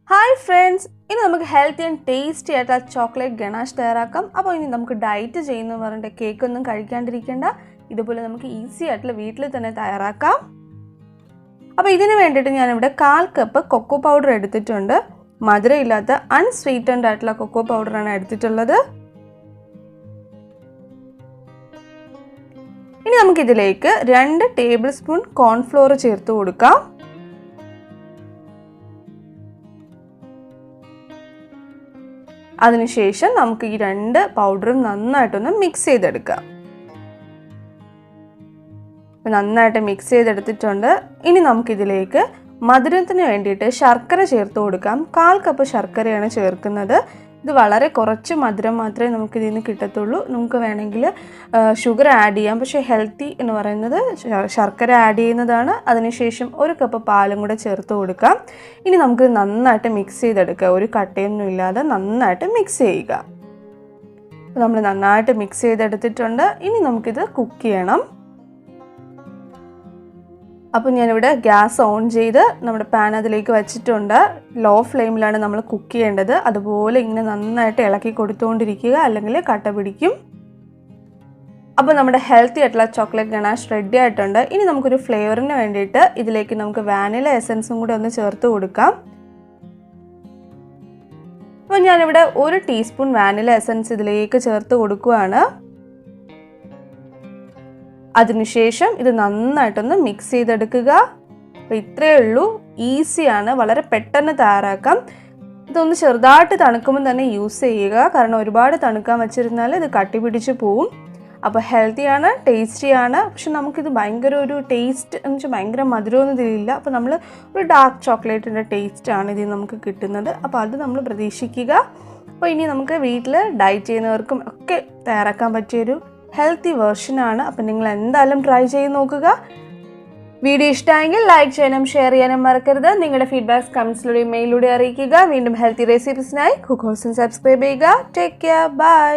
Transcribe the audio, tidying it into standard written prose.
Hi friends, ഇനി നമുക്ക് healthy and tasty ആയിട്ടുള്ള ചോക്ലേറ്റ് ഗനാഷ് തയ്യാറാക്കാം. അപ്പോൾ ഇനി നമുക്ക് ഡയറ്റ് ചെയ്യുന്ന പറഞ്ഞിട്ട് കേക്ക് ഒന്നും കഴിക്കാണ്ടിരിക്കേണ്ട. ഇതുപോലെ നമുക്ക് ഈസി ആയിട്ടുള്ള വീട്ടിൽ തന്നെ തയ്യാറാക്കാം. അപ്പോൾ ഇതിനു വേണ്ടിയിട്ട് ഞാൻ ഇവിടെ 1/4 കപ്പ് കൊക്കോ പൗഡർ എടുത്തിട്ടുണ്ട്. മധുരമില്ലാത്ത അൺസ്വീറ്റൻഡ് ആയിട്ടുള്ള കൊക്കോ പൗഡർ ആണ് എടുത്തിട്ടുള്ളത്. ഇനി നമുക്ക് ഇതിലേക്ക് 2 ടേബിൾ സ്പൂൺ കോൺഫ്ലോർ ചേർത്ത് കൊടുക്കാം. അതിനുശേഷം നമുക്ക് ഈ 2 പൗഡറും നന്നായിട്ടൊന്ന് മിക്സ് ചെയ്തെടുക്കാം. നന്നായിട്ട് മിക്സ് ചെയ്തെടുത്തിട്ടുണ്ട്. ഇനി നമുക്കിതിലേക്ക് മധുരത്തിന് വേണ്ടിയിട്ട് ശർക്കര ചേർത്ത് കൊടുക്കാം. 1/4 കപ്പ് ശർക്കരയാണ് ചേർക്കുന്നത്. ഇത് വളരെ കുറച്ച് മധുരം മാത്രമേ നമുക്ക് ഇതിൽ നിന്ന് കിട്ടത്തുള്ളൂ. നമുക്ക് വേണമെങ്കിൽ ഷുഗർ ആഡ് ചെയ്യാം, പക്ഷേ ഹെൽത്തി എന്ന് പറയുന്നത് ശർക്കര ആഡ് ചെയ്യുന്നതാണ്. അതിനുശേഷം 1 കപ്പ് പാലും കൂടെ ചേർത്ത് കൊടുക്കാം. ഇനി നമുക്ക് നന്നായിട്ട് മിക്സ് ചെയ്തെടുക്കുക. ഒരു കട്ടയൊന്നും ഇല്ലാതെ നന്നായിട്ട് മിക്സ് ചെയ്യുക. നമ്മൾ നന്നായിട്ട് മിക്സ് ചെയ്തെടുത്തിട്ടുണ്ട്. ഇനി നമുക്കിത് കുക്ക് ചെയ്യണം. അപ്പോൾ ഞാനിവിടെ ഗ്യാസ് ഓൺ ചെയ്ത് നമ്മുടെ പാൻ അതിലേക്ക് വെച്ചിട്ടുണ്ട്. ലോ ഫ്ലെയിമിലാണ് നമ്മൾ കുക്ക് ചെയ്യേണ്ടത്. അതുപോലെ ഇങ്ങനെ നന്നായിട്ട് ഇളക്കി കൊടുത്തുകൊണ്ടിരിക്കുക, അല്ലെങ്കിൽ കട്ട പിടിക്കും. അപ്പോൾ നമ്മുടെ ഹെൽത്തി ആയിട്ടുള്ള ചോക്ലേറ്റ് ഗനാഷ് റെഡി ആയിട്ടുണ്ട്. ഇനി നമുക്കൊരു ഫ്ലേവറിന് വേണ്ടിയിട്ട് ഇതിലേക്ക് നമുക്ക് വാനില എസൻസും കൂടി ഒന്ന് ചേർത്ത് കൊടുക്കാം. അപ്പോൾ ഞാനിവിടെ 1 ടീസ്പൂൺ വാനില എസൻസ് ഇതിലേക്ക് ചേർത്ത് കൊടുക്കുകയാണ്. അതിനുശേഷം ഇത് നന്നായിട്ടൊന്ന് മിക്സ് ചെയ്തെടുക്കുക. അപ്പോൾ ഇത്രയേ ഉള്ളൂ. ഈസിയാണ്, വളരെ പെട്ടെന്ന് തയ്യാറാക്കാം. ഇതൊന്ന് ചെറുതായിട്ട് തണുക്കുമ്പോൾ തന്നെ യൂസ് ചെയ്യുക, കാരണം ഒരുപാട് തണുക്കാൻ വെച്ചിരുന്നാൽ ഇത് കട്ടി പിടിച്ച് പോവും. അപ്പോൾ ഹെൽത്തിയാണ്, ടേസ്റ്റിയാണ്. പക്ഷെ നമുക്കിത് ഭയങ്കര ഒരു ടേസ്റ്റ് എന്ന് വെച്ചാൽ ഭയങ്കര മധുരമൊന്നും ഇതിലില്ല. അപ്പോൾ നമ്മൾ ഒരു ഡാർക്ക് ചോക്ലേറ്റിൻ്റെ ടേസ്റ്റാണ് ഇതിൽ നമുക്ക് കിട്ടുന്നത്. അപ്പോൾ അത് നമ്മൾ പ്രതീക്ഷിക്കുക. അപ്പോൾ ഇനി നമുക്ക് വീട്ടിൽ ഡയറ്റ് ചെയ്യുന്നവർക്കും ഒക്കെ തയ്യാറാക്കാൻ പറ്റിയൊരു ഹെൽത്തി വേർഷനാണ്. അപ്പം നിങ്ങൾ എന്തായാലും ട്രൈ ചെയ്ത് നോക്കുക. വീഡിയോ ഇഷ്ടമായെങ്കിൽ ലൈക്ക് ചെയ്യാനും ഷെയർ ചെയ്യാനും മറക്കരുത്. നിങ്ങളുടെ ഫീഡ്ബാക്ക്സ് കമൻസിലൂടെയും മെയിലൂടെ അറിയിക്കുക. വീണ്ടും ഹെൽത്തി റെസിപ്പീസിനായി കുക്ക് ഹോൾസം സബ്സ്ക്രൈബ് ചെയ്യുക. Take care, by.